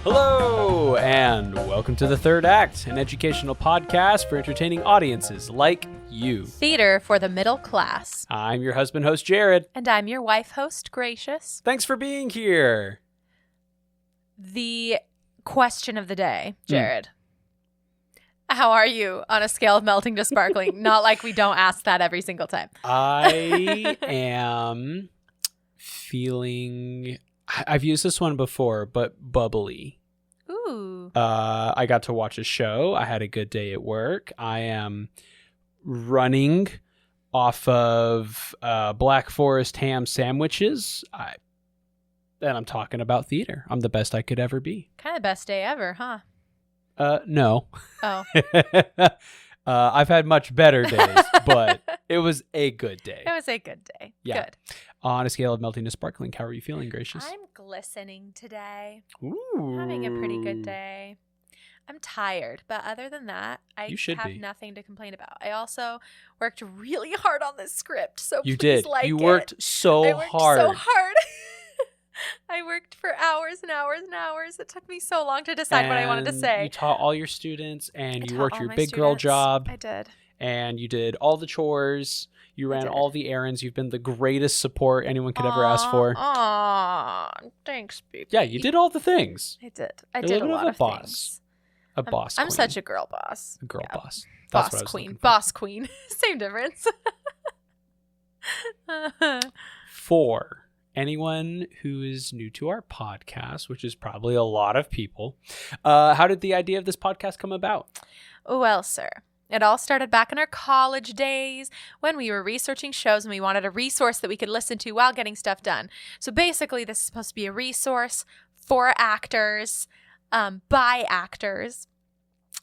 Hello, and welcome to The Third Act, an educational podcast for entertaining audiences like you. Theater for the middle class. I'm your husband host, Jared. And I'm your wife host, Gracious. Thanks for being here. The question of the day, Jared. How are you on a scale of melting to sparkling? Not like we don't ask that every single time. I am feeling... I've used this one before, but bubbly. Ooh. I got to watch a show. I had a good day at work. I am running off of Black Forest ham sandwiches. And I'm talking about theater. I'm the best I could ever be. Kind of best day ever, huh? No. Oh. I've had much better days, but it was a good day. It was a good day. Yeah. Good. On a scale of melting to sparkling, how are you feeling, Gracious? I'm glistening today. Ooh. Having a pretty good day. I'm tired, but other than that, I have nothing to complain about. I also worked really hard on this script, so you please did. like You it. worked so I worked hard. so hard. I worked for hours and hours and hours. It took me so long to decide what I wanted to say. You taught all your students, and you worked your big students. girl job. I did. And you did all the chores. You ran all the errands. You've been the greatest support anyone could ever ask for. Aw, thanks, baby. Yeah, you did all the things. I did. I did a lot of things. A boss queen. I'm such a girl boss. A girl boss. That's boss queen. Boss queen. Same difference. For anyone who is new to our podcast, which is probably a lot of people, how did the idea of this podcast come about? Well, sir, it all started back in our college days when we were researching shows and we wanted a resource that we could listen to while getting stuff done. So basically, this is supposed to be a resource for actors, by actors,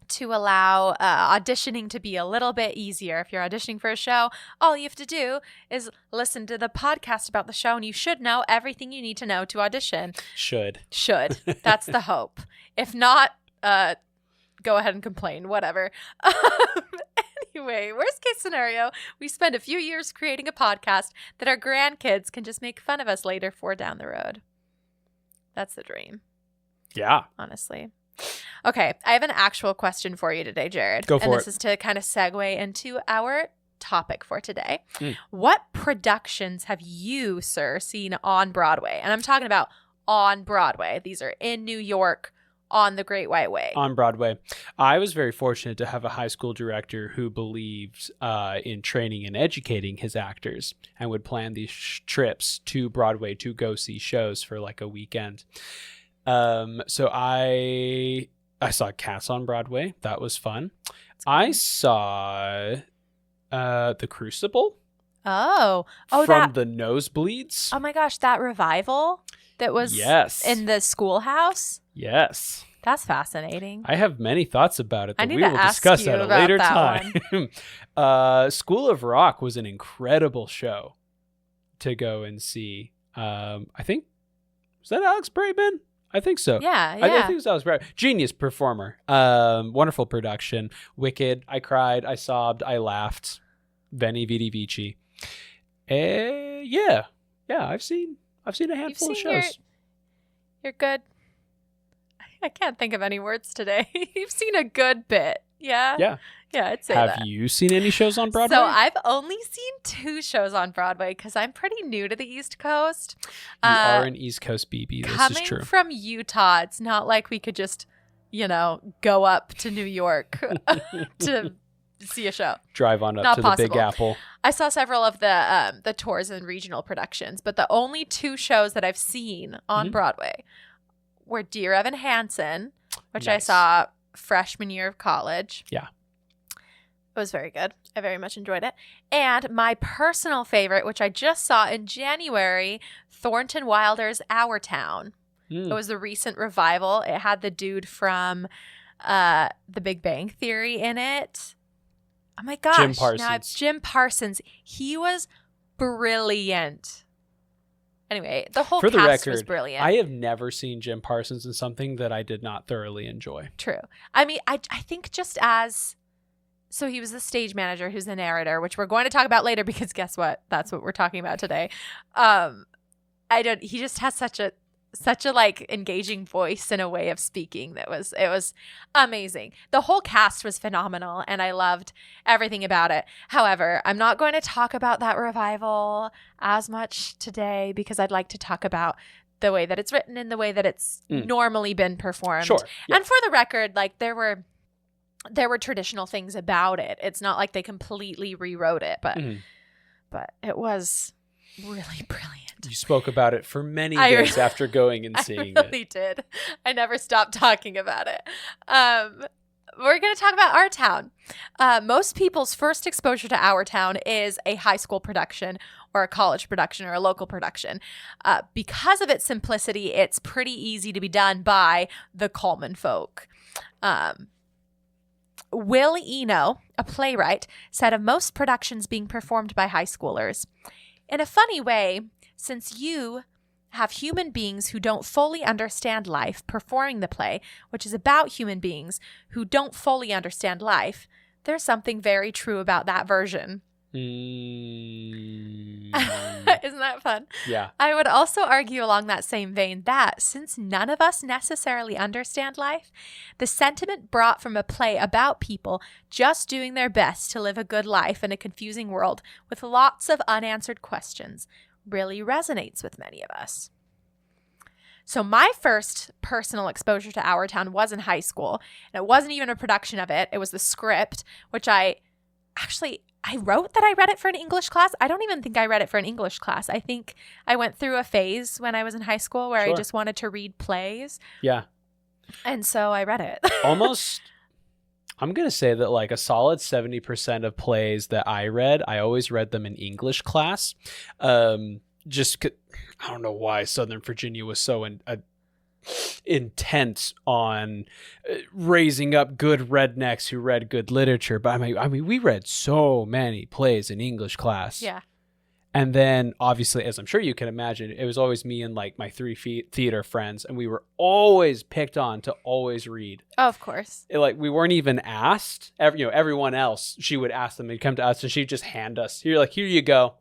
to allow auditioning to be a little bit easier. If you're auditioning for a show, all you have to do is listen to the podcast about the show, and you should know everything you need to know to audition. Should. That's the hope. If not, go ahead and complain, whatever. Anyway, worst case scenario, we spend a few years creating a podcast that our grandkids can just make fun of us later for down the road. That's the dream. Yeah. Honestly. Okay, I have an actual question for you today, Jared. Go for it. And this is to kind of segue into our topic for today. What productions have you, sir, seen on Broadway? And I'm talking about on Broadway. These are in New York, on the Great White Way. On Broadway. I was very fortunate to have a high school director who believed in training and educating his actors and would plan these trips to Broadway to go see shows for like a weekend. So I saw Cats on Broadway. That was fun. I saw The Crucible. Oh, from the Nosebleeds. Oh my gosh, that revival that was in the schoolhouse. Yes. That's fascinating. I have many thoughts about it, but we will ask discuss you at a about later that time. School of Rock was an incredible show to go and see. I think, was that Alex Brayman? I think so. Yeah. I think it was Alex Brayman. Genius performer. Wonderful production. Wicked. I cried. I sobbed. I laughed. Veni Vidi Vici. Yeah. I've seen a handful of shows. You're good. I can't think of any words today. You've seen a good bit. Yeah. Yeah. Yeah, I'd say that. Have you seen any shows on Broadway? So I've only seen 2 shows on Broadway because I'm pretty new to the East Coast. You are an East Coast BB. This is true. Coming from Utah, it's not like we could just, go up to New York to see a show. Drive on up not to possible. the Big Apple. I saw several of the tours and regional productions, but the only 2 shows that I've seen on Broadway were Dear Evan Hansen, which I saw freshman year of college. Yeah. It was very good. I very much enjoyed it. And my personal favorite, which I just saw in January, Thornton Wilder's Our Town. It was the recent revival. It had the dude from The Big Bang Theory in it. Oh my gosh. Jim Parsons. Now it's Jim Parsons. He was brilliant. Anyway, the whole For the cast record, was brilliant. I have never seen Jim Parsons in something that I did not thoroughly enjoy. True. I mean, I think just as... So he was the stage manager who's the narrator, which we're going to talk about later because guess what? That's what we're talking about today. He just has such a such a like engaging voice and a way of speaking it was amazing. The whole cast was phenomenal and I loved everything about it. However, I'm not going to talk about that revival as much today because I'd like to talk about the way that it's written and the way that it's normally been performed. Sure. Yeah. And for the record, like there were traditional things about it. It's not like they completely rewrote it, but it was really brilliant. You spoke about it for many days after going and seeing I really did. I never stopped talking about it. We're going to talk about Our Town. Most people's first exposure to Our Town is a high school production or a college production or a local production. Because of its simplicity, it's pretty easy to be done by the Coleman folk. Will Eno, a playwright, said of most productions being performed by high schoolers, in a funny way, since you have human beings who don't fully understand life performing the play, which is about human beings who don't fully understand life, there's something very true about that version. Isn't that fun? Yeah. I would also argue along that same vein that since none of us necessarily understand life, the sentiment brought from a play about people just doing their best to live a good life in a confusing world with lots of unanswered questions really resonates with many of us. So my first personal exposure to Our Town was in high school, and it wasn't even a production of it. It was the script, which I wrote that I read it for an English class. I don't even think I read it for an English class. I think I went through a phase when I was in high school where I just wanted to read plays. Yeah. And so I read it. Almost, I'm going to say that like a solid 70% of plays that I read, I always read them in English class. I don't know why Southern Virginia was so intent on raising up good rednecks who read good literature. But I mean, we read so many plays in English class. Yeah. And then obviously, as I'm sure you can imagine, it was always me and like my 3 theater friends. And we were always picked on to always read. Oh, of course. We weren't even asked. Everyone else, she would ask them and come to us and she'd just hand us. You're like, here you go.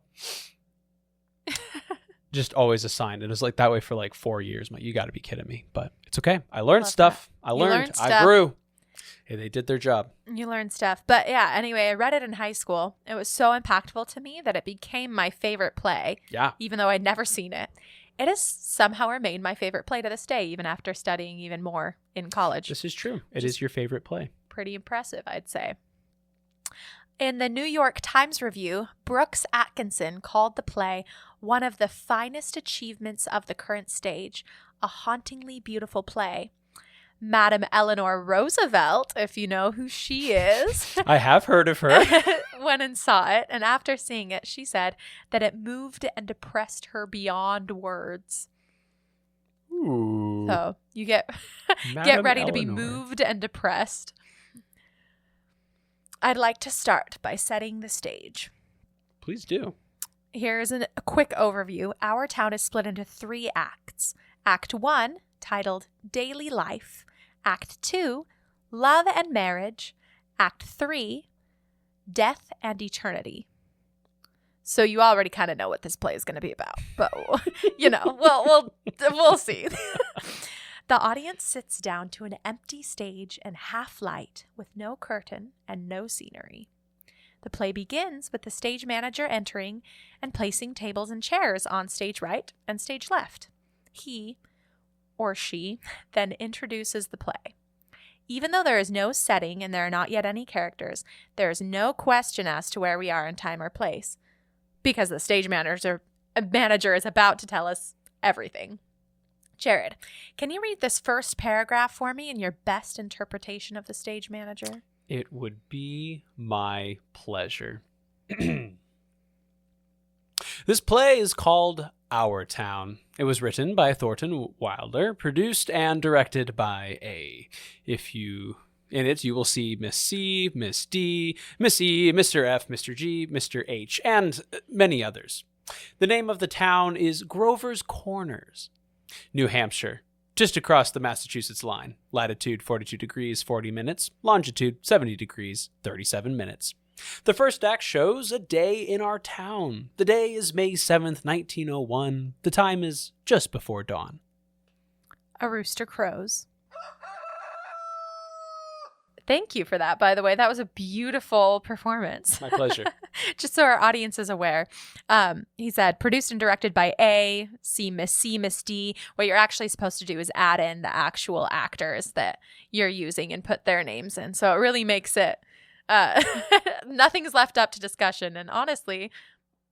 Just always assigned. It was like that way for like 4 years. You got to be kidding me. But it's okay. I learned stuff. I learned. I grew. Hey, they did their job. You learned stuff. But yeah, anyway, I read it in high school. It was so impactful to me that it became my favorite play. Yeah. Even though I'd never seen it. It has somehow remained my favorite play to this day, even after studying even more in college. This is true. It is your favorite play. Pretty impressive, I'd say. In the New York Times Review, Brooks Atkinson called the play one of the finest achievements of the current stage, a hauntingly beautiful play. Madam Eleanor Roosevelt, if you know who she is. I have heard of her. Went and saw it, and after seeing it, she said that it moved and depressed her beyond words. Ooh. So you get ready to be moved and depressed. I'd like to start by setting the stage. Please do. Here's a quick overview. Our Town is split into 3 acts. Act 1, titled Daily Life. Act 2, Love and Marriage. Act 3, Death and Eternity. So you already kind of know what this play is going to be about, but we'll see. The audience sits down to an empty stage and half light with no curtain and no scenery. The play begins with the stage manager entering and placing tables and chairs on stage right and stage left. He or she then introduces the play. Even though there is no setting and there are not yet any characters, there is no question as to where we are in time or place, because the stage manager is about to tell us everything. Jared, can you read this first paragraph for me in your best interpretation of the stage manager? It would be my pleasure. This play is called Our Town. It was written by Thornton Wilder, produced and directed by A. In it, you will see Miss C, Miss D, Miss E, Mr. F, Mr. G, Mr. H, and many others. The name of the town is Grover's Corners, New Hampshire, just across the Massachusetts line. Latitude 42 degrees 40 minutes, longitude 70 degrees 37 minutes. The first act shows a day in our town. The day is May 7th, 1901. The time is just before dawn. A rooster crows. Thank you for that, by the way. That was a beautiful performance. My pleasure. Just so our audience is aware. He said, produced and directed by A, Miss D. What you're actually supposed to do is add in the actual actors that you're using and put their names in. So it really makes it, nothing's left up to discussion. And honestly,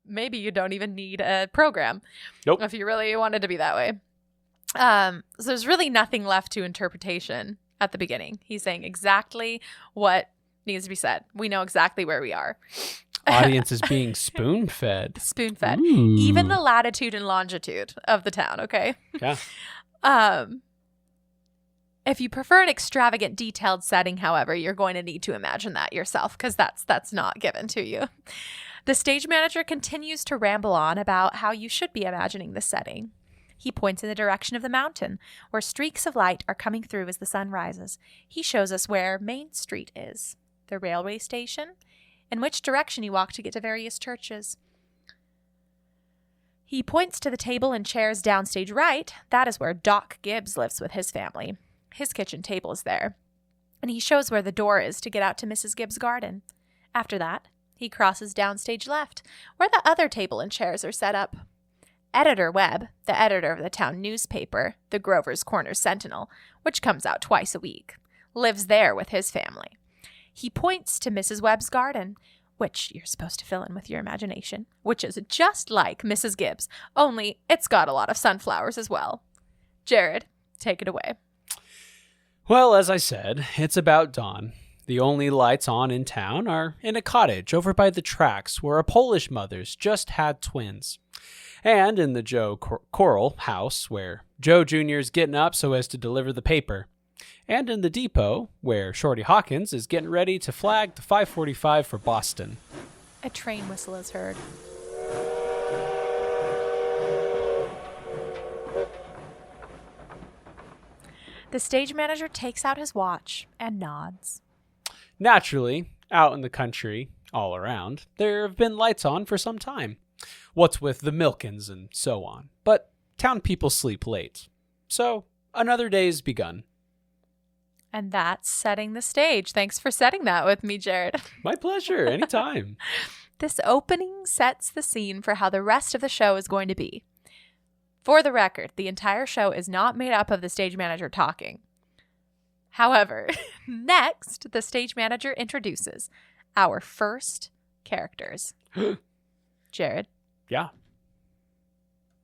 maybe you don't even need a program. Nope. If you really wanted to be that way. So there's really nothing left to interpretation. At the beginning, he's saying exactly what needs to be said. We know exactly where we are. Audience is being spoon-fed. Spoon-fed. Ooh. Even the latitude and longitude of the town, okay? Yeah. If you prefer an extravagant, detailed setting, however, you're going to need to imagine that yourself because that's not given to you. The stage manager continues to ramble on about how you should be imagining the setting. He points in the direction of the mountain, where streaks of light are coming through as the sun rises. He shows us where Main Street is, the railway station, and which direction you walk to get to various churches. He points to the table and chairs downstage right. That is where Doc Gibbs lives with his family. His kitchen table is there. And he shows where the door is to get out to Mrs. Gibbs' garden. After that, he crosses downstage left, where the other table and chairs are set up. Editor Webb, the editor of the town newspaper, the Grover's Corner Sentinel, which comes out twice a week, lives there with his family. He points to Mrs. Webb's garden, which you're supposed to fill in with your imagination, which is just like Mrs. Gibbs, only it's got a lot of sunflowers as well. Jared, take it away. Well, as I said, it's about dawn. The only lights on in town are in a cottage over by the tracks where a Polish mother's just had twins. And in the Joe Coral house, where Joe Jr. is getting up so as to deliver the paper. And in the depot, where Shorty Hawkins is getting ready to flag the 5:45 for Boston. A train whistle is heard. The stage manager takes out his watch and nods. Naturally, out in the country, all around, there have been lights on for some time. What's with the Milkins and so on. But town people sleep late. So, another day's begun. And that's setting the stage. Thanks for setting that with me, Jared. My pleasure. Anytime. This opening sets the scene for how the rest of the show is going to be. For the record, the entire show is not made up of the stage manager talking. However, next, the stage manager introduces our first characters. Jared? Yeah.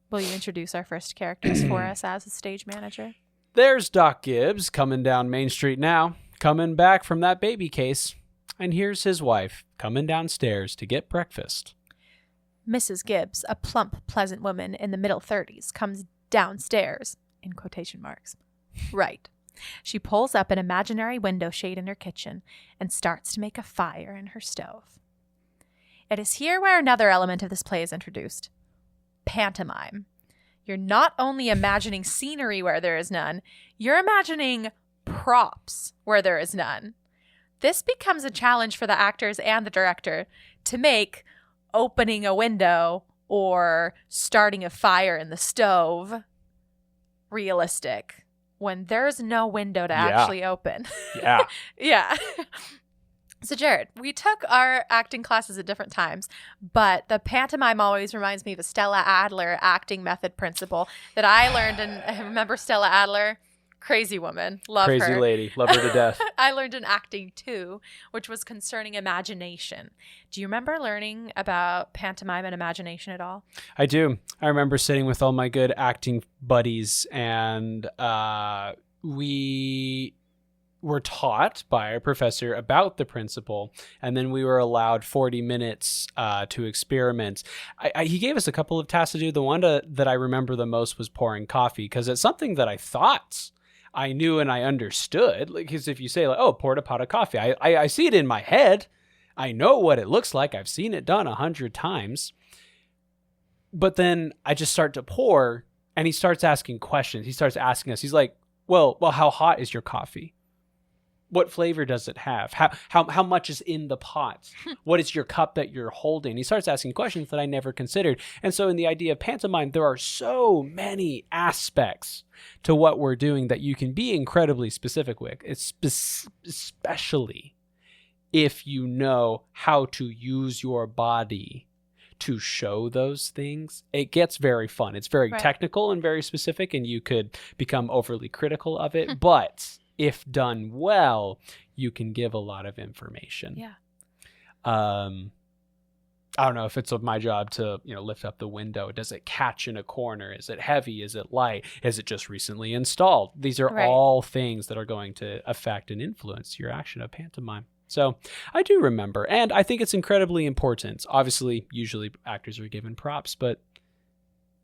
Will you introduce our first characters for us as a stage manager? There's Doc Gibbs coming down Main Street now, coming back from that baby case. And here's his wife coming downstairs to get breakfast. Mrs. Gibbs, a plump, pleasant woman in the middle 30s, comes downstairs, in quotation marks. Right. She pulls up an imaginary window shade in her kitchen and starts to make a fire in her stove. It is here where another element of this play is introduced. Pantomime. You're not only imagining scenery where there is none, you're imagining props where there is none. This becomes a challenge for the actors and the director to make opening a window or starting a fire in the stove realistic when there's no window to actually open. Yeah. Yeah. So, Jared, we took our acting classes at different times, but the pantomime always reminds me of a Stella Adler acting method principle that I learned. And I remember Stella Adler, crazy woman, love her. Crazy lady, love her to death. I learned in acting too, which was concerning imagination. Do you remember learning about pantomime and imagination at all? I do. I remember sitting with all my good acting buddies, and we were taught by our professor about the principle, and then we were allowed 40 minutes to experiment. He gave us a couple of tasks to do. The one that I remember the most was pouring coffee, because it's something that I thought I knew and I understood. Because if you say, like, oh, poured a pot of coffee, I see it in my head. I know what it looks like. I've seen it done 100 times. But then I just start to pour, and he starts asking questions. He starts asking us, he's like, well, how hot is your coffee? What flavor does it have? How much is in the pot? What is your cup that you're holding? He starts asking questions that I never considered. And so in the idea of pantomime, there are so many aspects to what we're doing that you can be incredibly specific with. It's especially if you know how to use your body to show those things. It gets very fun. It's very technical and very specific, and you could become overly critical of it. But if done well, you can give a lot of information. Yeah. I don't know if it's my job to, lift up the window. Does it catch in a corner? Is it heavy? Is it light? Is it just recently installed? These are all things that are going to affect and influence your action of pantomime. So I do remember, and I think it's incredibly important. Obviously, usually actors are given props, but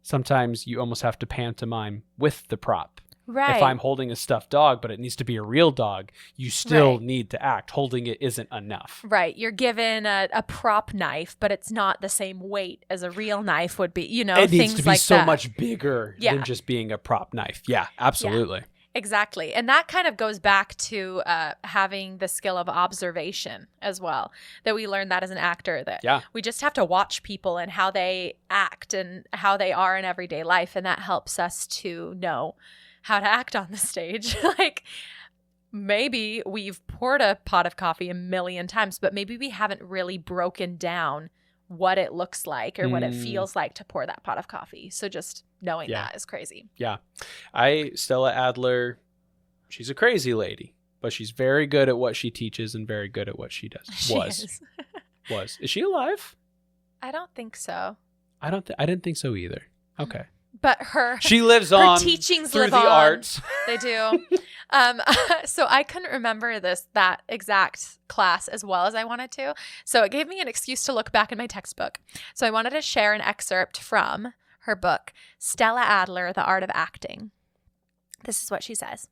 sometimes you almost have to pantomime with the prop. Right. If I'm holding a stuffed dog, but it needs to be a real dog, you still need to act. Holding it isn't enough. Right. You're given a prop knife, but it's not the same weight as a real knife would be, it things needs to be like so that. much bigger than just being a prop knife. Yeah, absolutely. Yeah. Exactly. And that kind of goes back to having the skill of observation as well, that we learn that as an actor, that we just have to watch people and how they act and how they are in everyday life. And that helps us to know how to act on the stage. Like maybe we've poured a pot of coffee a million times, but maybe we haven't really broken down what it looks like or what it feels like to pour that pot of coffee. So just knowing that is crazy. Yeah. Stella Adler, she's a crazy lady, but she's very good at what she teaches and very good at what she does. Is she alive? I don't think so. I didn't think so either. Okay. But she lives on. Her teachings through live the on. arts. They do. So I couldn't remember that exact class as well as I wanted to. So it gave me an excuse to look back in my textbook. So I wanted to share an excerpt from her book, Stella Adler, The Art of Acting. This is what she says.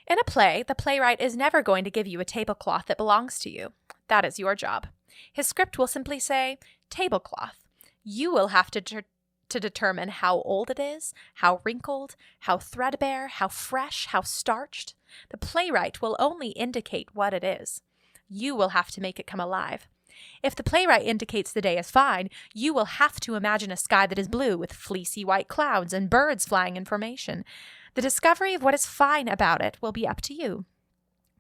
In a play, the playwright is never going to give you a tablecloth that belongs to you. That is your job. His script will simply say, tablecloth. You will have to determine how old it is, how wrinkled, how threadbare, how fresh, how starched. The playwright will only indicate what it is. You will have to make it come alive. If the playwright indicates the day is fine, you will have to imagine a sky that is blue with fleecy white clouds and birds flying in formation. The discovery of what is fine about it will be up to you.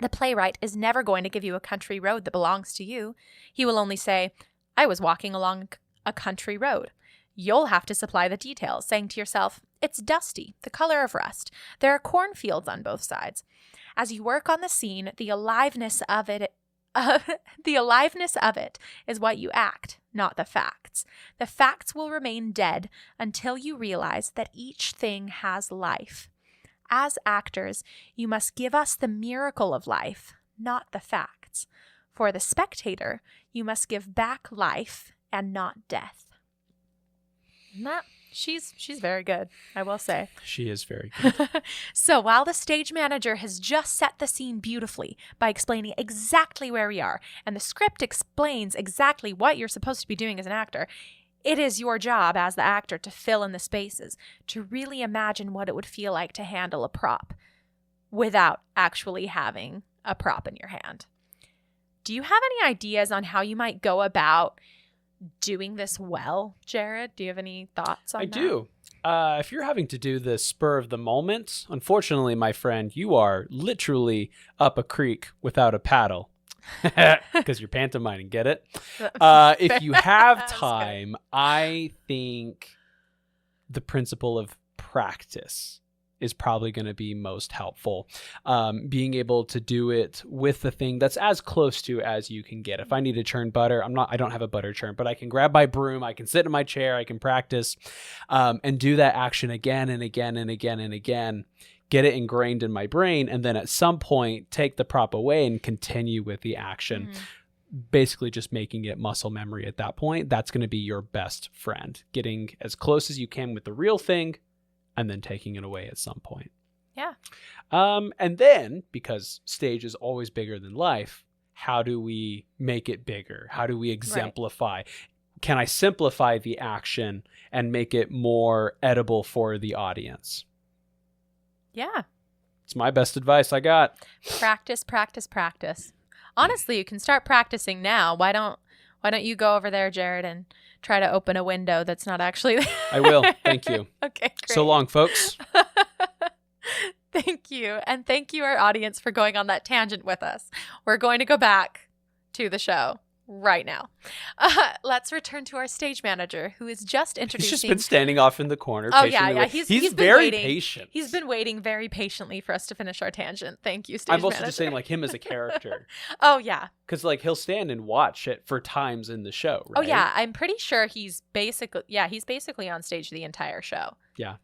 The playwright is never going to give you a country road that belongs to you. He will only say, I was walking along a country road. You'll have to supply the details, saying to yourself, it's dusty, the color of rust. There are cornfields on both sides. As you work on the scene, the aliveness of it is what you act, not the facts. The facts will remain dead until you realize that each thing has life. As actors, you must give us the miracle of life, not the facts. For the spectator, you must give back life and not death. She's very good, I will say. She is very good. So while the stage manager has just set the scene beautifully by explaining exactly where we are, and the script explains exactly what you're supposed to be doing as an actor, it is your job as the actor to fill in the spaces, to really imagine what it would feel like to handle a prop without actually having a prop in your hand. Do you have any ideas on how you might go about doing this well, Jared? Do you have any thoughts on that? I do. If you're having to do the spur of the moment, unfortunately, my friend, you are literally up a creek without a paddle because you're pantomiming. Get it? If you have time, I think the principle of practice is probably going to be most helpful. Being able to do it with the thing that's as close to as you can get. If I need to churn butter, I don't have a butter churn, but I can grab my broom, I can sit in my chair, I can practice, and do that action again and again and again and again, get it ingrained in my brain, and then at some point take the prop away and continue with the action. Basically just making it muscle memory at that point. That's going to be your best friend. Getting as close as you can with the real thing, and then taking it away at some point. Yeah. And then, because stage is always bigger than life, how do we make it bigger? How do we exemplify? Right. Can I simplify the action and make it more edible for the audience? Yeah. It's my best advice I got. Practice, practice, practice. Honestly, you can start practicing now. Why don't you go over there, Jared, and try to open a window that's not actually there? I will. Thank you. Okay, great. So long, folks. Thank you. And thank you, our audience, for going on that tangent with us. We're going to go back to the show right now. Let's return to our stage manager, who is just introducing... He's just been standing off in the corner. Oh, yeah. He's been very waiting. patient. He's been waiting very patiently for us to finish our tangent. Thank you, stage I'm also manager. just saying, like, him as a character. Oh, yeah. Because, like, he'll stand and watch it for times in the show, right? Oh, yeah. I'm pretty sure he's basically on stage the entire show. Yeah.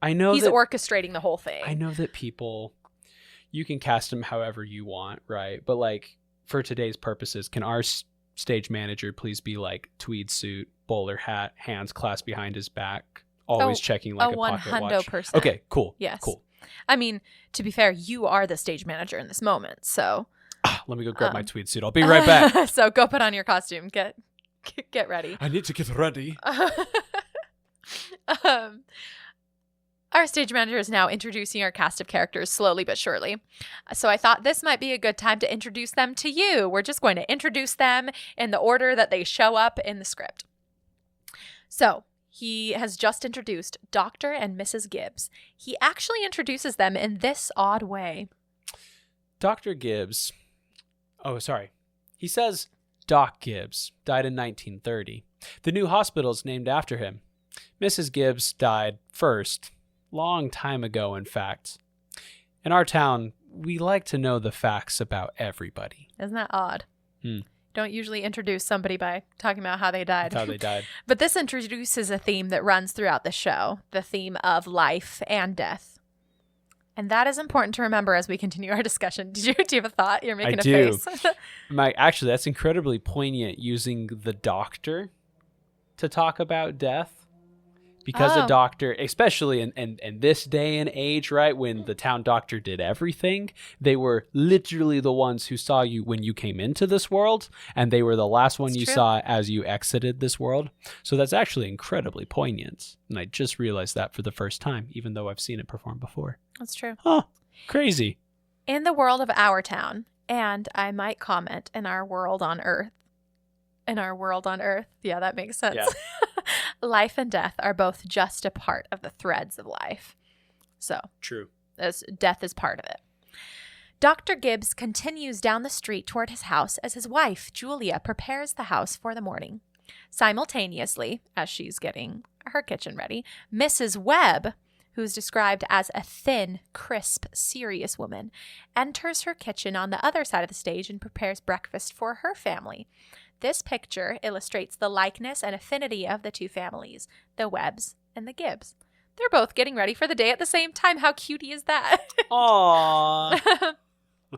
I know he's orchestrating the whole thing. I know that people, you can cast him however you want, right? But, like, for today's purposes, can our stage manager please be, like, tweed suit, bowler hat, hands clasped behind his back, always checking, like, a pocket watch? 100%. Okay, cool. Yes. Cool. I mean, to be fair, you are the stage manager in this moment, so... Let me go grab my tweed suit. I'll be right back. So go put on your costume. Get ready. I need to get ready. Our stage manager is now introducing our cast of characters slowly but surely. So I thought this might be a good time to introduce them to you. We're just going to introduce them in the order that they show up in the script. So he has just introduced Dr. and Mrs. Gibbs. He actually introduces them in this odd way. Dr. Gibbs. Oh, sorry. He says Doc Gibbs died in 1930. The new hospital is named after him. Mrs. Gibbs died first. Long time ago, in fact. In our town, we like to know the facts about everybody. Isn't that odd? Don't usually introduce somebody by talking about how they died. How they died. But this introduces a theme that runs throughout the show, the theme of life and death. And that is important to remember as we continue our discussion. Do you have a thought? You're making a face. Actually, that's incredibly poignant using the doctor to talk about death. Because a doctor, especially in this day and age, right, when the town doctor did everything, they were literally the ones who saw you when you came into this world, and they were the last one you saw as you exited this world. So that's actually incredibly poignant. And I just realized that for the first time, even though I've seen it performed before. That's true. Huh. Crazy. In the world of our town, and I might comment, in our world on Earth. Yeah, that makes sense. Yeah. Life and death are both just a part of the threads of life. So, true. Death is part of it. Dr. Gibbs continues down the street toward his house as his wife, Julia, prepares the house for the morning. Simultaneously, as she's getting her kitchen ready, Mrs. Webb, who's described as a thin, crisp, serious woman, enters her kitchen on the other side of the stage and prepares breakfast for her family. This picture illustrates the likeness and affinity of the two families, the Webbs and the Gibbs. They're both getting ready for the day at the same time. How cutie is that? Aww.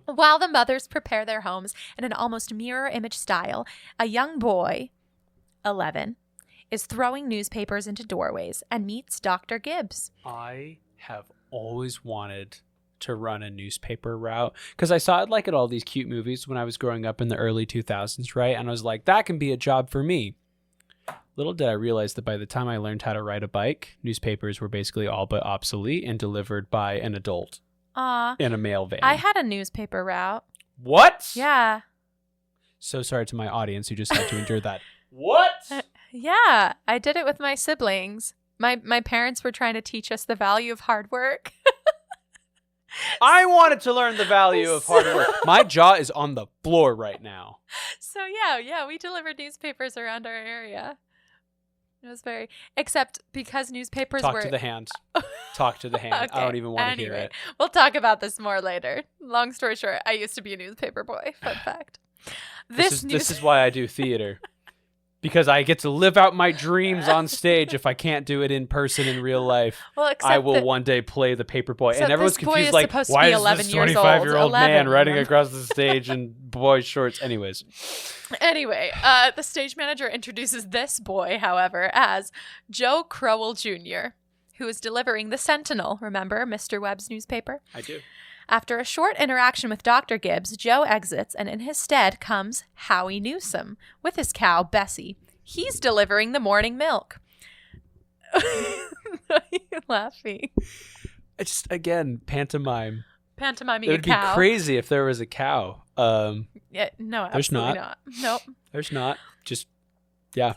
While the mothers prepare their homes in an almost mirror image style, a young boy, 11, is throwing newspapers into doorways and meets Dr. Gibbs. I have always wanted to run a newspaper route because I saw it like at all these cute movies when I was growing up in the early 2000s, right? And I was like, that can be a job for me. Little did I realize that by the time I learned how to ride a bike, newspapers were basically all but obsolete and delivered by an adult in a mail van. I had a newspaper route. What? Yeah. So sorry to my audience who just had to endure that. What? Yeah, I did it with my siblings. My parents were trying to teach us the value of hard work. I wanted to learn the value of hard work. My jaw is on the floor right now. So yeah, we delivered newspapers around our area. It was very, except because newspapers were... Talk to the hand. Talk to the hand. Okay. I don't even want to hear it. We'll talk about this more later. Long story short, I used to be a newspaper boy. Fun fact. This is why I do theater. Because I get to live out my dreams on stage if I can't do it in person in real life. Well, I will one day play the paperboy. And everyone's confused, like, why is this 25-year-old man riding across the stage in boy shorts? Anyways. Anyway, the stage manager introduces this boy, however, as Joe Crowell Jr., who is delivering the Sentinel, remember, Mr. Webb's newspaper? I do. After a short interaction with Dr. Gibbs, Joe exits, and in his stead comes Howie Newsom with his cow, Bessie. He's delivering the morning milk. Why are you laughing? It's just, again, pantomime. Pantomiming It a would be cow. crazy if there was a cow. Yeah, no, There's absolutely not. Nope. There's not. Just, yeah.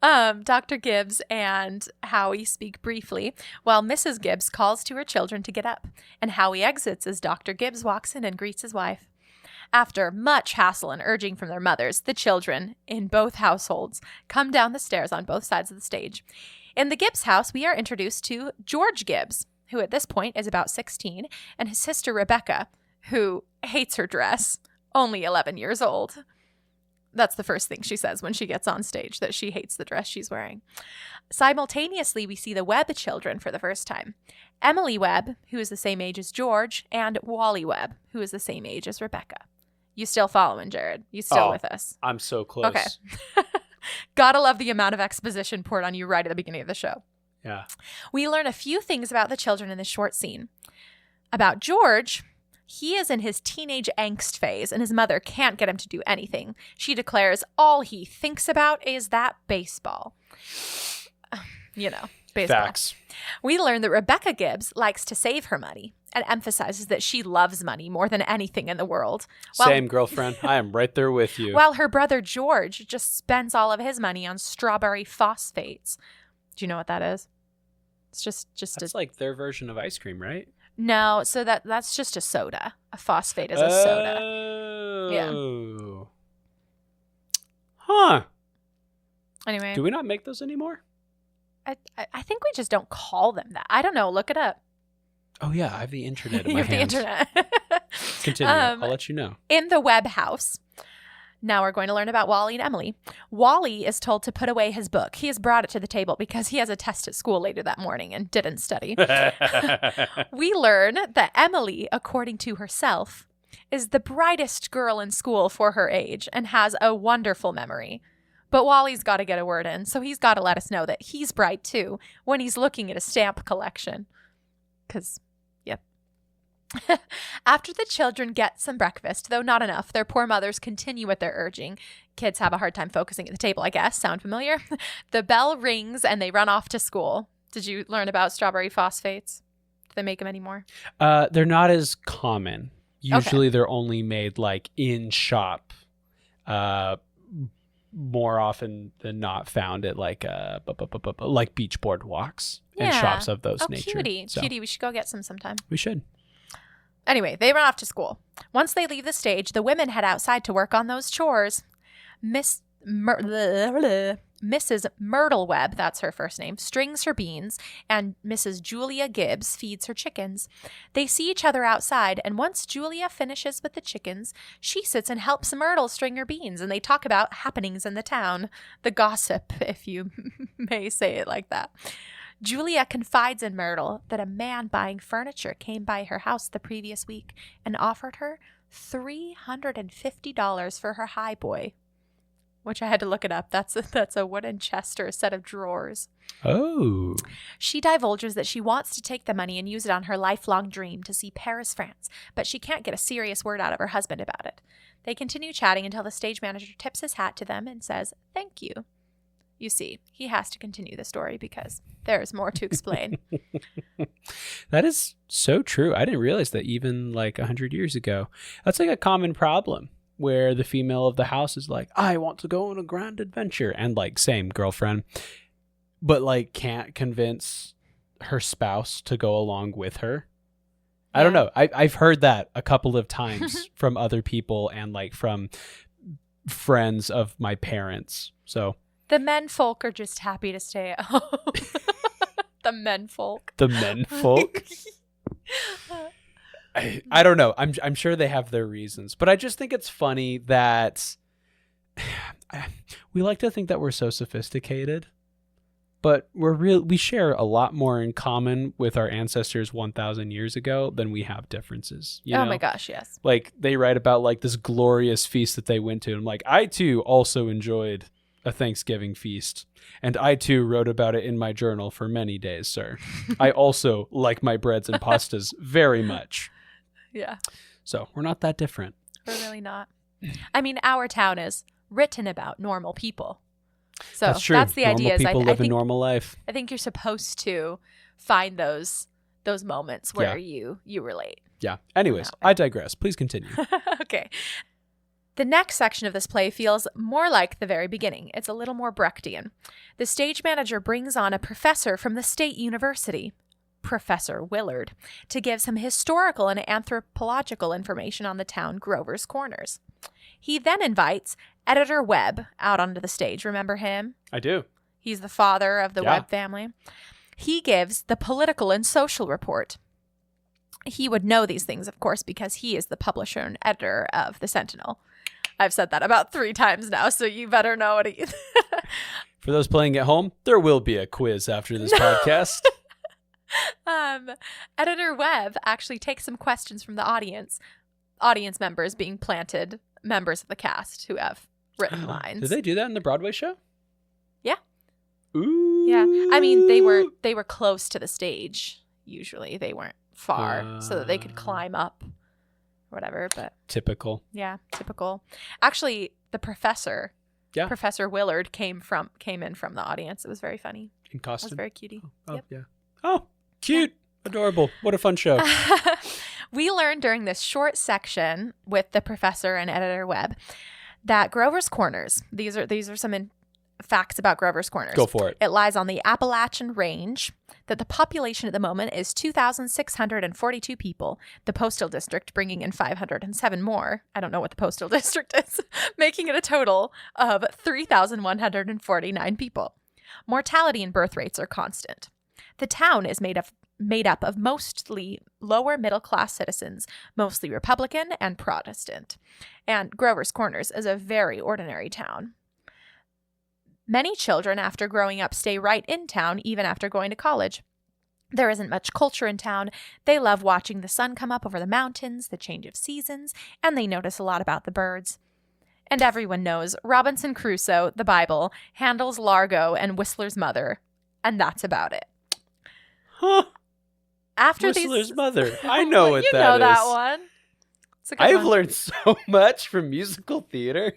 Dr. Gibbs and Howie speak briefly while Mrs. Gibbs calls to her children to get up, and Howie exits as Dr. Gibbs walks in and greets his wife. After much hassle and urging from their mothers, the children, in both households, come down the stairs on both sides of the stage. In the Gibbs house, we are introduced to George Gibbs, who at this point is about 16, and his sister Rebecca, who hates her dress, only 11 years old. That's the first thing she says when she gets on stage, that she hates the dress she's wearing. Simultaneously, we see the Webb children for the first time. Emily Webb, who is the same age as George, and Wally Webb, who is the same age as Rebecca. You still following, Jared? You still with us? I'm so close. Okay. Gotta love the amount of exposition poured on you right at the beginning of the show. Yeah. We learn a few things about the children in this short scene. About George, he is in his teenage angst phase, and his mother can't get him to do anything. She declares all he thinks about is that baseball. You know, baseball. Facts. We learn that Rebecca Gibbs likes to save her money and emphasizes that she loves money more than anything in the world. Same, girlfriend. I am right there with you. While her brother George just spends all of his money on strawberry phosphates. Do you know what that is? It's That's like their version of ice cream, right? No, so that's just a soda. A phosphate is a soda. Oh. Huh. Anyway. Do we not make those anymore? I think we just don't call them that. I don't know. Look it up. Oh, yeah. I have the internet in You my have the hands. internet. Continue. I'll let you know. In the Webb house. Now we're going to learn about Wally and Emily. Wally is told to put away his book. He has brought it to the table because he has a test at school later that morning and didn't study. We learn that Emily, according to herself, is the brightest girl in school for her age and has a wonderful memory. But Wally's got to get a word in, so he's got to let us know that he's bright too when he's looking at a stamp collection. Because, yep. After the children get some breakfast, though not enough, their poor mothers continue with their urging. Kids have a hard time focusing at the table, I guess. Sound familiar? The bell rings and they run off to school. Did you learn about strawberry phosphates? Do they make them anymore? They're not as common. Usually they're only made like in shop. More often than not found at like beach boardwalks and shops of those nature. Cutie. Cutie, we should go get some sometime. We should. Anyway, they run off to school. Once they leave the stage, the women head outside to work on those chores. Mrs. Myrtle Webb, that's her first name, strings her beans, and Mrs. Julia Gibbs feeds her chickens. They see each other outside, and once Julia finishes with the chickens, she sits and helps Myrtle string her beans, and they talk about happenings in the town, the gossip, if you may say it like that. Julia confides in Myrtle that a man buying furniture came by her house the previous week and offered her $350 for her high boy, which I had to look it up. That's a wooden chest or a set of drawers. Oh. She divulges that she wants to take the money and use it on her lifelong dream to see Paris, France, but she can't get a serious word out of her husband about it. They continue chatting until the stage manager tips his hat to them and says, "Thank you." You see, he has to continue the story because there's more to explain. That is so true. I didn't realize that even like 100 years ago. That's like a common problem where the female of the house is like, I want to go on a grand adventure. And like, same girlfriend, but like can't convince her spouse to go along with her. Yeah. I don't know. I've heard that a couple of times from other people and like from friends of my parents. So the men folk are just happy to stay at home. The men folk. The men folk. I don't know. I'm sure they have their reasons, but I just think it's funny that we like to think that we're so sophisticated, but we share a lot more in common with our ancestors 1,000 years ago than we have differences. You know? My gosh, yes. Like they write about like this glorious feast that they went to, and I'm like, I too also enjoyed a Thanksgiving feast, and I too wrote about it in my journal for many days, sir. I also like my breads and pastas very much. Yeah. So we're not that different. We're really not. I mean, our town is written about normal people. So that's true. That's the normal idea. People live a normal life. I think you're supposed to find those moments where you relate. Yeah. Anyways, I digress. Please continue. Okay. The next section of this play feels more like the very beginning. It's a little more Brechtian. The stage manager brings on a professor from the state university, Professor Willard, to give some historical and anthropological information on the town Grover's Corners. He then invites Editor Webb out onto the stage. Remember him? I do. He's the father of the Webb family. He gives the political and social report. He would know these things, of course, because he is the publisher and editor of the Sentinel. I've said that about 3 times now, so you better know what he... For those playing at home, there will be a quiz after this podcast. Editor Webb actually takes some questions from the audience members being planted members of the cast who have written lines. Did they do that in the Broadway show? Yeah. Ooh. Yeah. I mean, they were close to the stage. Usually they weren't far so that they could climb up or whatever, but typical. Yeah, typical. Actually, the professor, Professor Willard came in from the audience. It was very funny. In costume. It was very cutie. Oh, yeah. Oh, cute. Adorable. What a fun show. We learned during this short section with the professor and Editor Webb that Grover's Corners, these are some facts about Grover's Corners. Go for it. It lies on the Appalachian Range, that the population at the moment is 2,642 people, the postal district bringing in 507 more. I don't know what the postal district is, making it a total of 3,149 people. Mortality and birth rates are constant. The town is made up of mostly lower middle class citizens, mostly Republican and Protestant. And Grover's Corners is a very ordinary town. Many children, after growing up, stay right in town, even after going to college. There isn't much culture in town. They love watching the sun come up over the mountains, the change of seasons, and they notice a lot about the birds. And everyone knows Robinson Crusoe, the Bible, Handel's Largo, and Whistler's Mother, and that's about it. Huh. After Whistler's Mother. I know what that is. You know that one. I've learned so much from musical theater.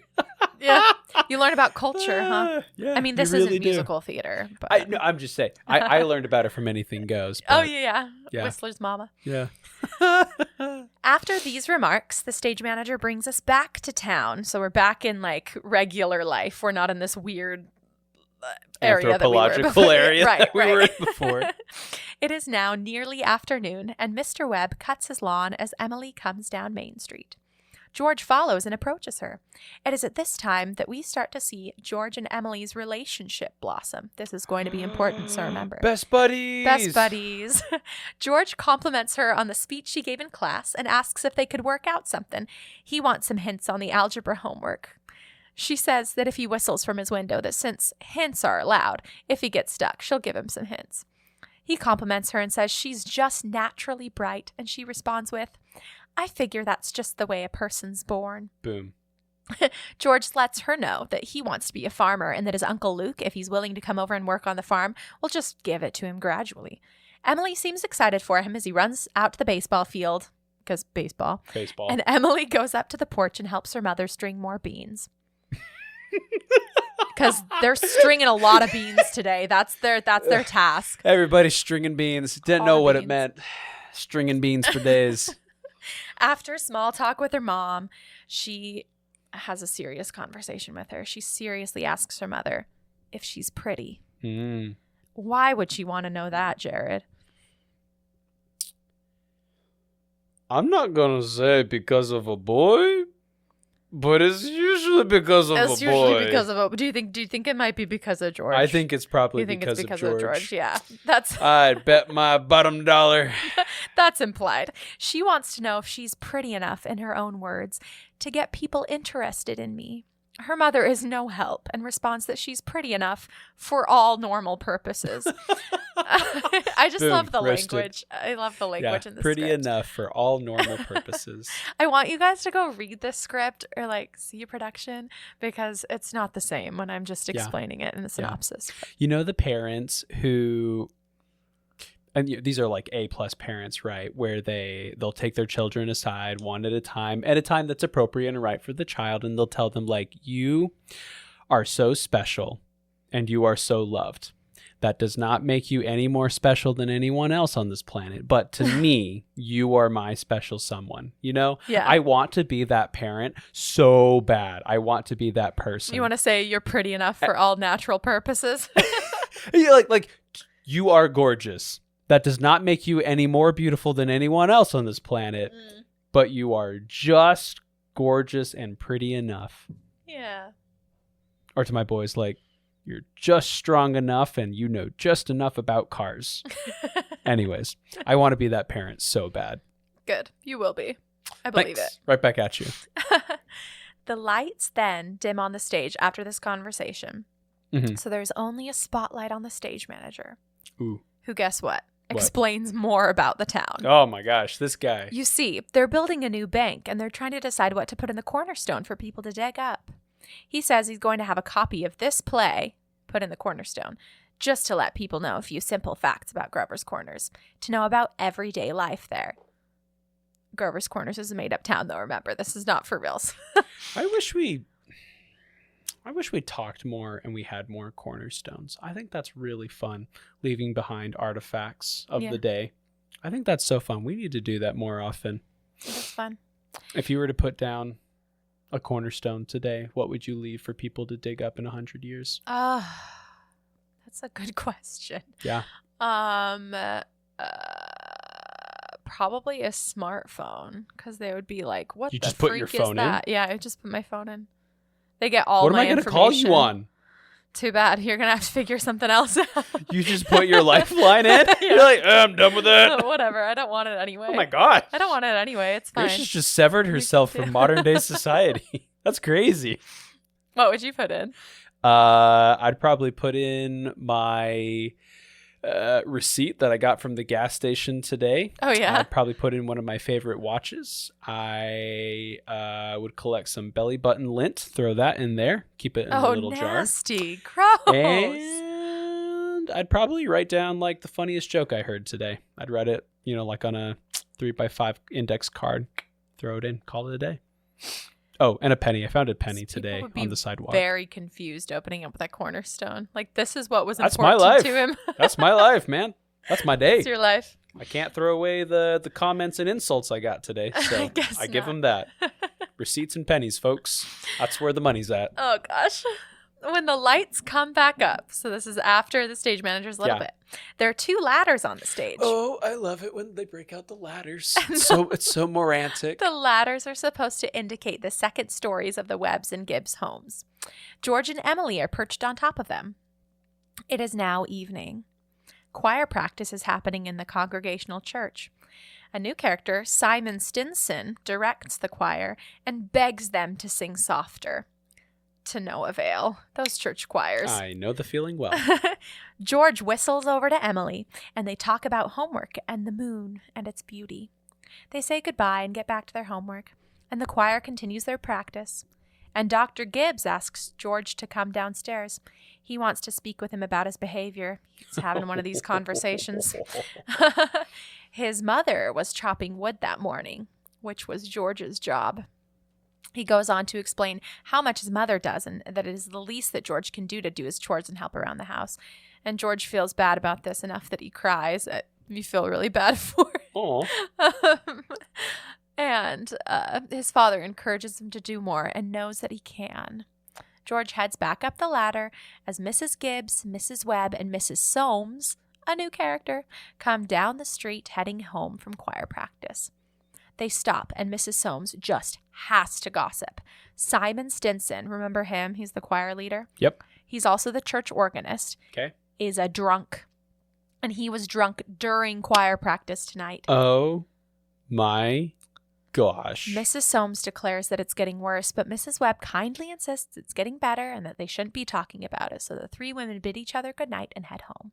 Yeah. You learn about culture, huh? Yeah, I mean, this isn't musical theater. But... I'm just saying. I learned about it from Anything Goes. Oh, yeah. Whistler's Mama. Yeah. After these remarks, the stage manager brings us back to town. So we're back in like regular life. We're not in this weird area anthropological area that we were in before. It is now nearly afternoon, and Mr. Webb cuts his lawn as Emily comes down Main Street. George follows and approaches her. It is at this time that we start to see George and Emily's relationship blossom. This is going to be important, so remember. Best buddies! Best buddies. George compliments her on the speech she gave in class and asks if they could work out something. He wants some hints on the algebra homework. She says that if he whistles from his window, that since hints are allowed, if he gets stuck, she'll give him some hints. He compliments her and says she's just naturally bright, and she responds with, "I figure that's just the way a person's born." Boom. George lets her know that he wants to be a farmer and that his Uncle Luke, if he's willing to come over and work on the farm, will just give it to him gradually. Emily seems excited for him as he runs out to the baseball field, because baseball. And Emily goes up to the porch and helps her mother string more beans. Because they're stringing a lot of beans today. That's their task. Everybody's stringing beans. Didn't know what it meant. Stringing beans for days. After small talk with her mom, she has a serious conversation with her. She seriously asks her mother if she's pretty. Why would she want to know that, Jared? I'm not going to say because of a boy, but it's usually because of a boy. It's usually because of a... Do you think it might be because of George? I think it's probably because of George. Yeah. That's... I'd bet my bottom dollar. That's implied. She wants to know if she's pretty enough, in her own words, to get people interested in me. Her mother is no help and responds that she's pretty enough for all normal purposes. I just love the language. I love the language in the pretty script. Enough for all normal purposes. I want you guys to go read this script or like see a production, because it's not the same when I'm just explaining it in a synopsis. You know, the parents who... And these are like A+ parents, right? Where they'll take their children aside one at a time that's appropriate and right for the child. And they'll tell them, like, you are so special and you are so loved That does not make you any more special than anyone else on this planet. But to me, you are my special someone. You know? Yeah. I want to be that parent so bad. I want to be that person. You want to say you're pretty enough for all natural purposes? Yeah, like you are gorgeous. That does not make you any more beautiful than anyone else on this planet. But you are just gorgeous and pretty enough. Yeah. Or to my boys, like, you're just strong enough and you know just enough about cars. Anyways, I want to be that parent so bad. Good. You will be. I believe Thanks. it. Right back at you. The lights then dim on the stage after this conversation. Mhm. So there's only a spotlight on the stage manager. Ooh. Who, guess what? Explains more about the town. Oh my gosh, this guy. You see, they're building a new bank and they're trying to decide what to put in the cornerstone for people to dig up. He says he's going to have a copy of this play put in the cornerstone, just to let people know a few simple facts about Grover's Corners, to know about everyday life there. Grover's Corners is a made-up town, though, remember. This is not for reals. I wish we talked more and we had more cornerstones. I think that's really fun, leaving behind artifacts of the day. I think that's so fun. We need to do that more often. It's fun. If you were to put down a cornerstone today, what would you leave for people to dig up in 100 years? That's a good question. Yeah. Probably a smartphone, because they would be like, "What you the just put freak your is phone that?" in? Yeah, I just put my phone in. They get all what my am I going to information. call you on? Too bad. You're gonna have to figure something else out. You just put your lifeline in? You're like, I'm done with it. Whatever. I don't want it anyway. Oh my god. I don't want it anyway. It's fine. Grace has just severed herself from modern day society. That's crazy. What would you put in? I'd probably put in my receipt that I got from the gas station today. Oh yeah. I'd probably put in one of my favorite watches. I would collect some belly button lint, throw that in there, keep it in a little jar. Oh, nasty. Gross. And I'd probably write down like the funniest joke I heard today. I'd write it, like on a 3x5 index card, throw it in, call it a day. Oh, and a penny. I found a penny today on the sidewalk. Very confused opening up that cornerstone. Like, this is what was That's my important life. to him. That's my life, man. That's my day. It's your life. I can't throw away the comments and insults I got today, so I give them that. Receipts and pennies, folks. That's where the money's at. Oh, gosh. When the lights come back up, so this is after the stage manager's a little bit, there are two ladders on the stage. Oh, I love it when they break out the ladders. It's so morantic. The ladders are supposed to indicate the second stories of the Webbs and Gibbs homes. George and Emily are perched on top of them. It is now evening. Choir practice is happening in the Congregational Church. A new character, Simon Stinson, directs the choir and begs them to sing softer. To no avail. Those church choirs. I know the feeling well. George whistles over to Emily, and they talk about homework and the moon and its beauty. They say goodbye and get back to their homework, and the choir continues their practice. And Dr. Gibbs asks George to come downstairs. He wants to speak with him about his behavior. He's having one of these conversations. His mother was chopping wood that morning, which was George's job. He goes on to explain how much his mother does and that it is the least that George can do to do his chores and help around the house. And George feels bad about this enough that he cries. You feel really bad for him. And his father encourages him to do more and knows that he can. George heads back up the ladder as Mrs. Gibbs, Mrs. Webb, and Mrs. Soames, a new character, come down the street heading home from choir practice. They stop, and Mrs. Soames just has to gossip. Simon Stinson, remember him? He's the choir leader. Yep. He's also the church organist. Okay. Is a drunk. And he was drunk during choir practice tonight. Oh my gosh. Mrs. Soames declares that it's getting worse, but Mrs. Webb kindly insists it's getting better and that they shouldn't be talking about it. So the three women bid each other goodnight and head home.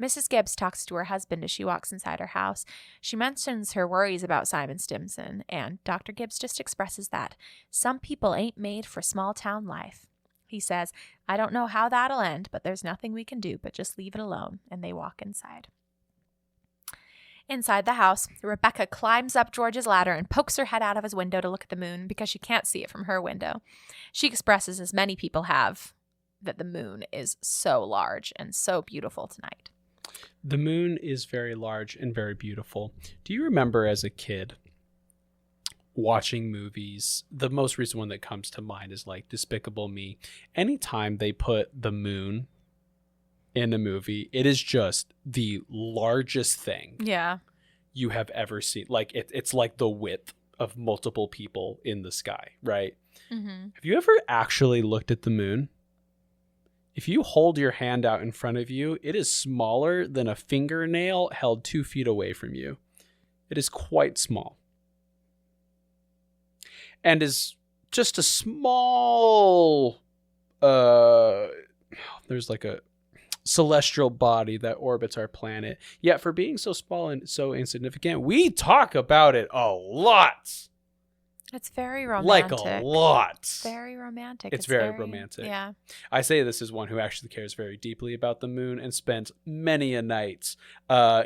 Mrs. Gibbs talks to her husband as she walks inside her house. She mentions her worries about Simon Stimson, and Dr. Gibbs just expresses that some people ain't made for small-town life. He says, I don't know how that'll end, but there's nothing we can do but just leave it alone, and they walk inside. Inside the house, Rebecca climbs up George's ladder and pokes her head out of his window to look at the moon because she can't see it from her window. She expresses, as many people have that the moon is so large and so beautiful tonight. The moon is very large and very beautiful. Do you remember as a kid watching movies? The most recent one that comes to mind is like Despicable Me. Anytime they put the moon in a movie, it is just the largest thing you have ever seen. Like it's like the width of multiple people in the sky, right? Mm-hmm. Have you ever actually looked at the moon? If you hold your hand out in front of you, it is smaller than a fingernail held 2 feet away from you. It is quite small. And is just a small, there's like a celestial body that orbits our planet. Yet for being so small and so insignificant, we talk about it a lot. It's very romantic. Like a lot. Very romantic. It's very romantic. Yeah. I say this as one who actually cares very deeply about the moon and spent many a night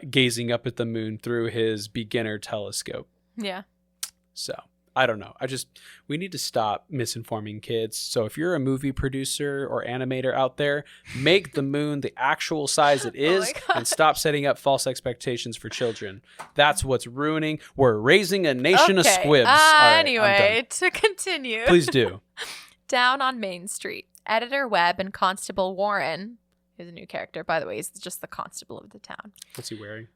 gazing up at the moon through his beginner telescope. Yeah. So, I don't know. We need to stop misinforming kids. So if you're a movie producer or animator out there, make the moon the actual size it is and stop setting up false expectations for children. That's what's ruining. We're raising a nation of squibs. Right, anyway, to continue. Please do. Down on Main Street, Editor Webb and Constable Warren, who's a new character, by the way, he's just the constable of the town. What's he wearing?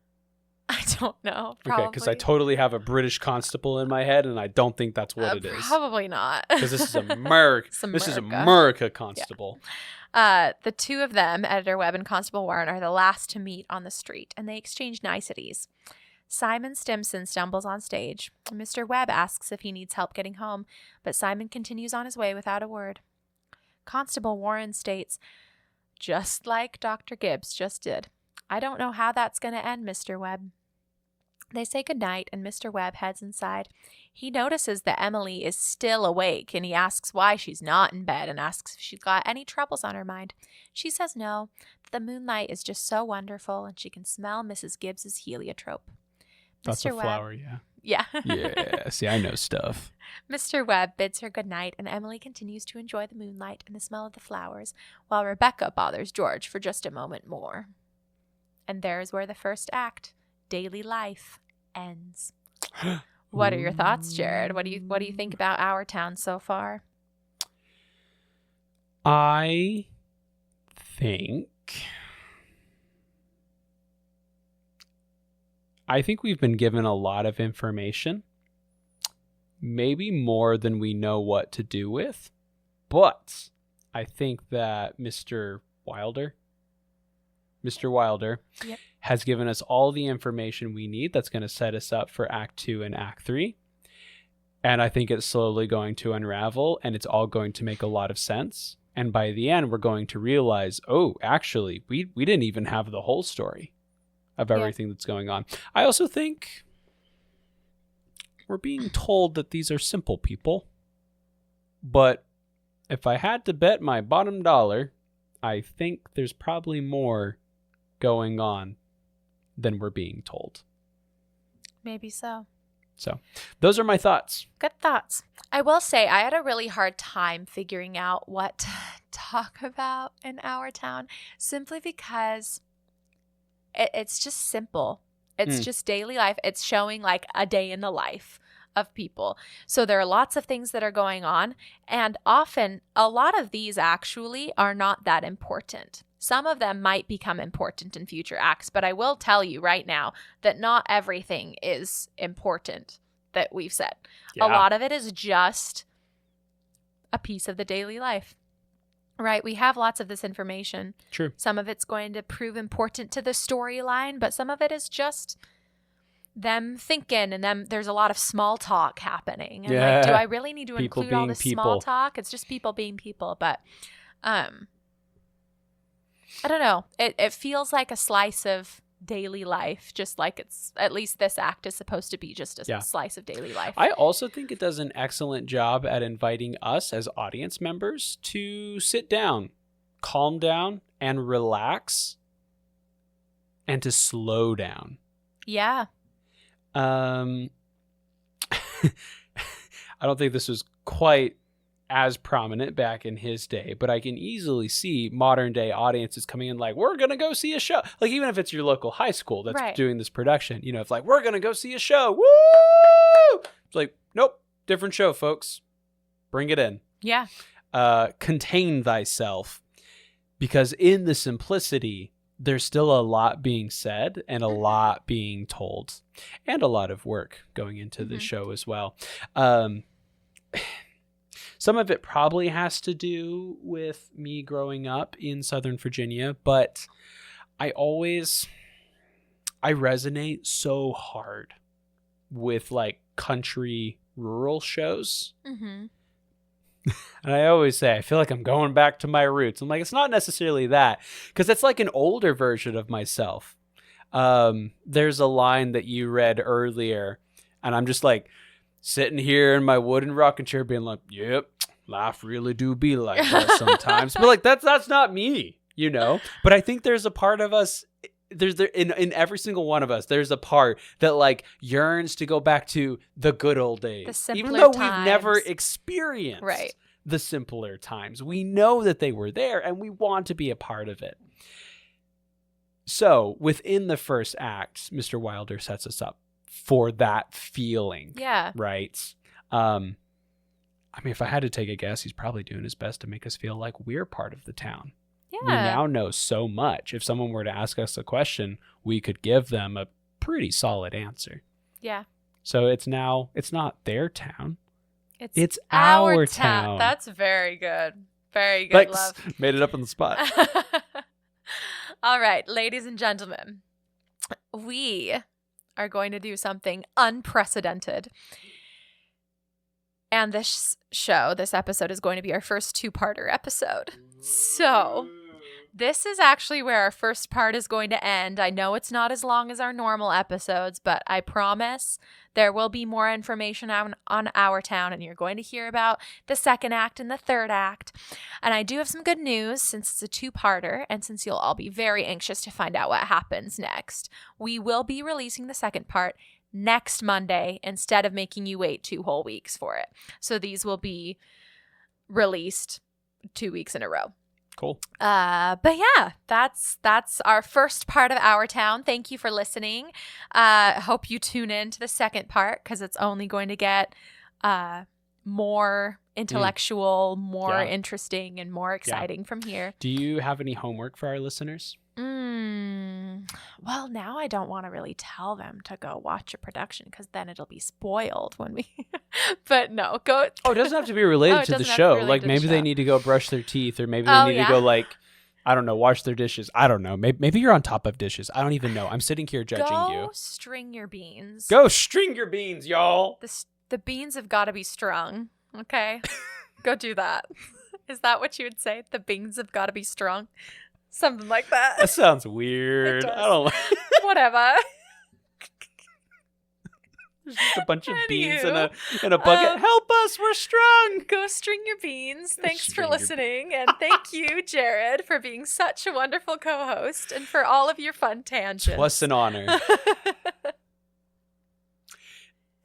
I don't know. Probably. Okay, because I totally have a British constable in my head, and I don't think that's what it is. Probably not. Because this is America. This is America constable. Yeah. The two of them, Editor Webb and Constable Warren, are the last to meet on the street, and they exchange niceties. Simon Stimson stumbles on stage. Mr. Webb asks if he needs help getting home, but Simon continues on his way without a word. Constable Warren states, just like Dr. Gibbs just did, I don't know how that's going to end, Mr. Webb. They say goodnight, and Mr. Webb heads inside. He notices that Emily is still awake, and he asks why she's not in bed and asks if she's got any troubles on her mind. She says no, that the moonlight is just so wonderful, and she can smell Mrs. Gibbs's heliotrope. That's Mr. a Webb, flower, yeah. Yeah. Yeah, see, I know stuff. Mr. Webb bids her goodnight, and Emily continues to enjoy the moonlight and the smell of the flowers, while Rebecca bothers George for just a moment more. And there is where the first act, daily life, ends. What are your thoughts, Jared? What do you think about our town so far? I think we've been given a lot of information, maybe more than we know what to do with, but I think that Mr. Wilder Yep. has given us all the information we need that's going to set us up for Act 2 and Act 3. And I think it's slowly going to unravel, and it's all going to make a lot of sense. And by the end, we're going to realize, oh, actually, we didn't even have the whole story of everything that's going on. I also think we're being told that these are simple people. But if I had to bet my bottom dollar, I think there's probably more going on than we're being told. Maybe so. So those are my thoughts. Good thoughts. I will say I had a really hard time figuring out what to talk about in our town, simply because it's just simple. It's just daily life. It's showing like a day in the life of people. So there are lots of things that are going on, and often a lot of these actually are not that important. Some of them might become important in future acts, but I will tell you right now that not everything is important that we've said. Yeah. A lot of it is just a piece of the daily life, right? We have lots of this information. True. Some of it's going to prove important to the storyline, but some of it is just them thinking, and them. There's a lot of small talk happening. And like, do I really need to People include all being this people. small talk? It's just people being people, but I don't know. It feels like a slice of daily life, just like it's, at least this act is supposed to be just a slice of daily life. I also think it does an excellent job at inviting us as audience members to sit down, calm down, and relax, and to slow down. Yeah. I don't think this was quite as prominent back in his day, but I can easily see modern day audiences coming in like, we're going to go see a show. Like, even if it's your local high school that's Right. doing this production, you know, it's like, we're going to go see a show. Woo! It's like, nope, different show, folks. Bring it in. Yeah. Contain thyself, because in the simplicity, there's still a lot being said and a lot being told, and a lot of work going into the show as well. Some of it probably has to do with me growing up in Southern Virginia, but I resonate so hard with like country rural shows. Mm-hmm. And I always say, I feel like I'm going back to my roots. I'm like, it's not necessarily that, because it's like an older version of myself. There's a line that you read earlier, and I'm just like sitting here in my wooden rocking chair being like, yep, life really do be like that sometimes. But like, that's not me, you know? But I think there's a part of us, in every single one of us, there's a part that like yearns to go back to the good old days. The simpler even though times. We've never experienced Right. the simpler times. We know that they were there and we want to be a part of it. So within the first act, Mr. Wilder sets us up for that feeling. Yeah. Right? I mean, if I had to take a guess, he's probably doing his best to make us feel like we're part of the town. Yeah. We now know so much. If someone were to ask us a question, we could give them a pretty solid answer. Yeah. So it's not their town. It's our town. town. That's very good. Very good, Thanks. love. Made it up on the spot. All right, ladies and gentlemen, we are going to do something unprecedented. And this episode is going to be our first two-parter episode. So this is actually where our first part is going to end. I know it's not as long as our normal episodes, but I promise there will be more information on our town, and you're going to hear about the second act and the third act. And I do have some good news since it's a two-parter, and since you'll all be very anxious to find out what happens next. We will be releasing the second part next Monday instead of making you wait 2 whole weeks for it. So these will be released 2 weeks in a row. Cool. But yeah, that's our first part of Our Town. Thank you for listening. Hope you tune in to the second part, because it's only going to get more intellectual, more interesting, and more exciting from here. Do you have any homework for our listeners? Well, now I don't want to really tell them to go watch a production, because then it'll be spoiled when we. But no, go. Oh, it doesn't have to be related to the show. Like maybe they need to go brush their teeth, or maybe they need to go like, I don't know, wash their dishes. I don't know. Maybe you're on top of dishes. I don't even know. I'm sitting here judging you. Go string your beans. Go string your beans, y'all. The beans have got to be strung. Okay, go do that. Is that what you would say? The beans have got to be strung. Something like that. That sounds weird. I don't like. Whatever. There's just a bunch of beans in Anywho, a bucket. Help us, we're strung. Go string your beans. Thanks String for your listening. And thank you, Jared, for being such a wonderful co-host and for all of your fun tangents. What's an honor.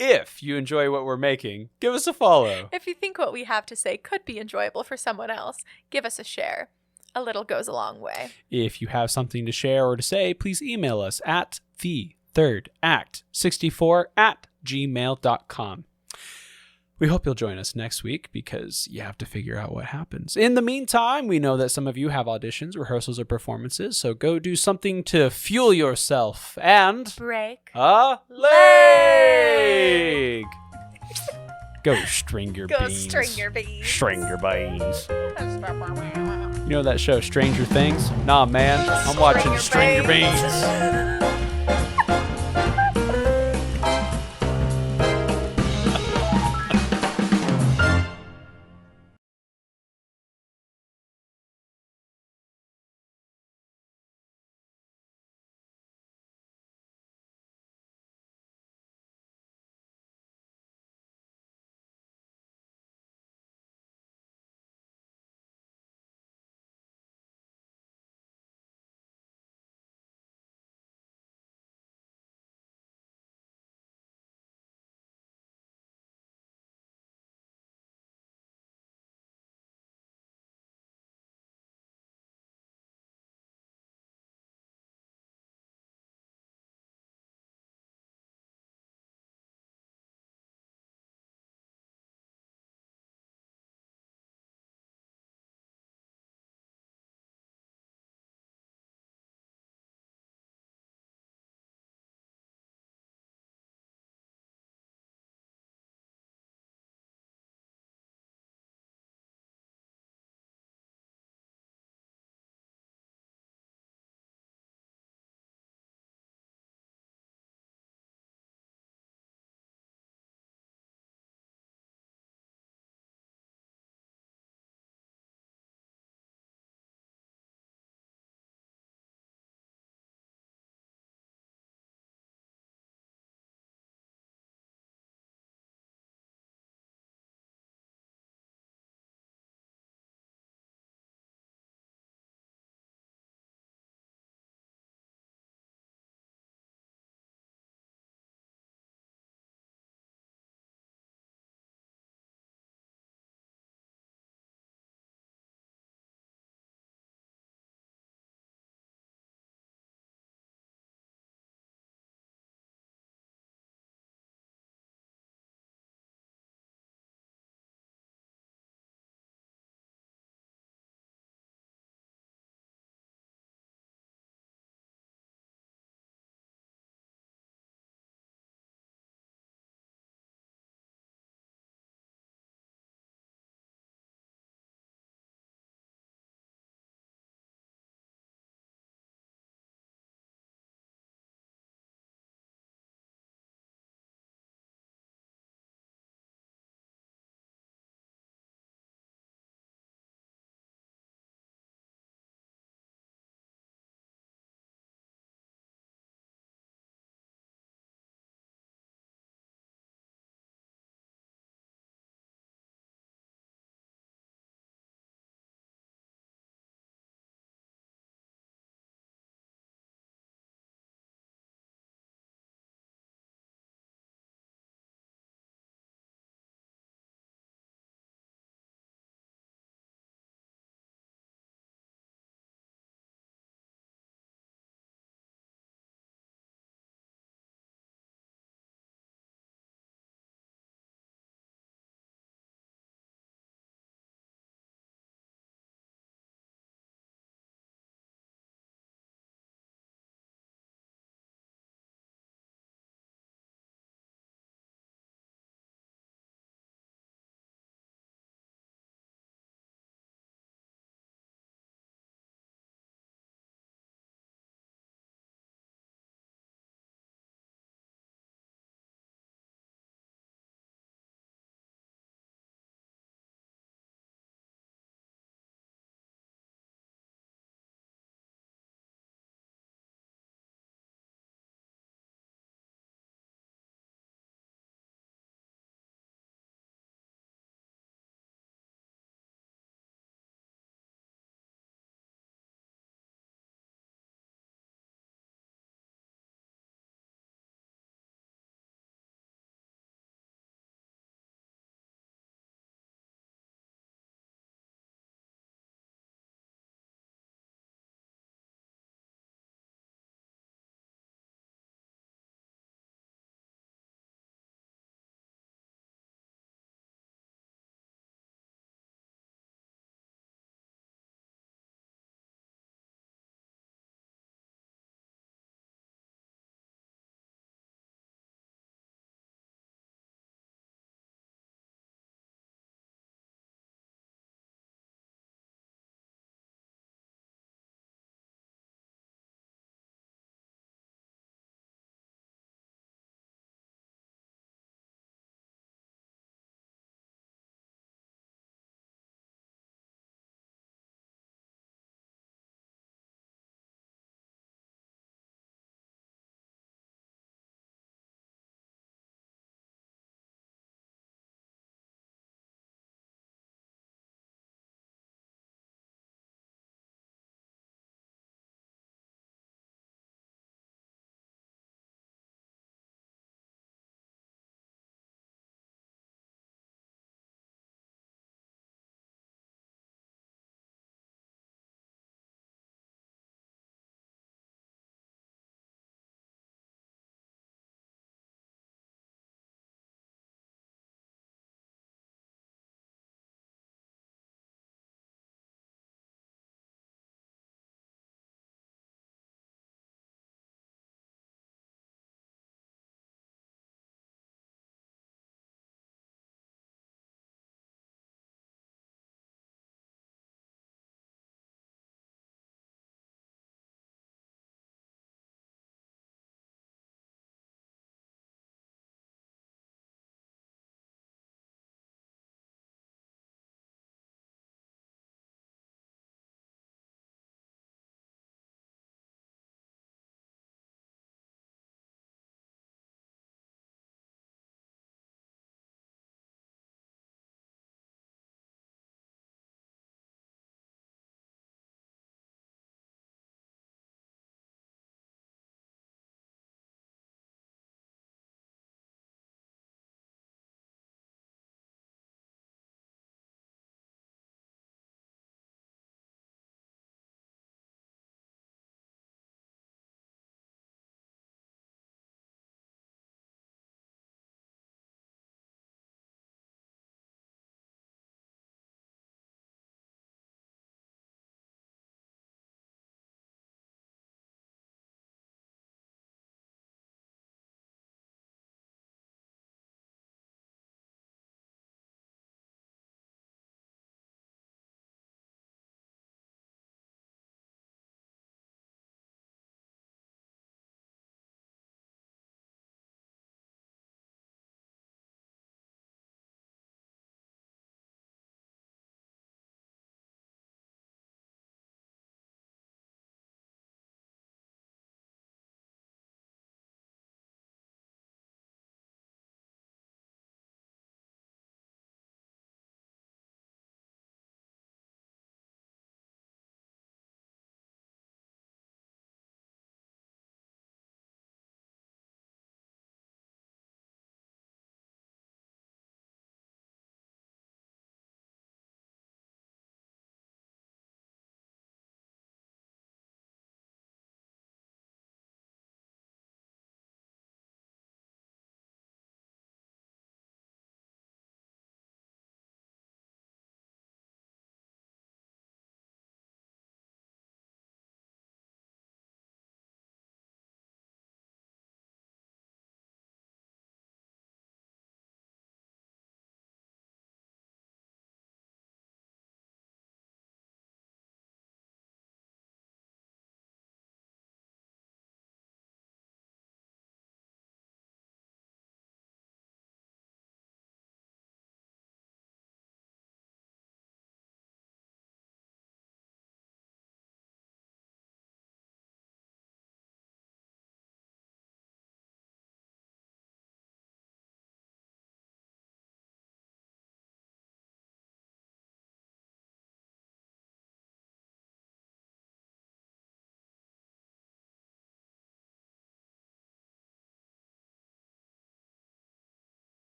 If you enjoy what we're making, give us a follow. If you think what we have to say could be enjoyable for someone else, give us a share. A little goes a long way. If you have something to share or to say, please email us at thethirdAct64@gmail.com. We hope you'll join us next week, because you have to figure out what happens. In the meantime, we know that some of you have auditions, rehearsals, or performances, so go do something to fuel yourself and Break a leg. Go string your Go beans. string your beans. String your beans. You know that show, Stranger Things? Nah, man. I'm watching String Your Beans.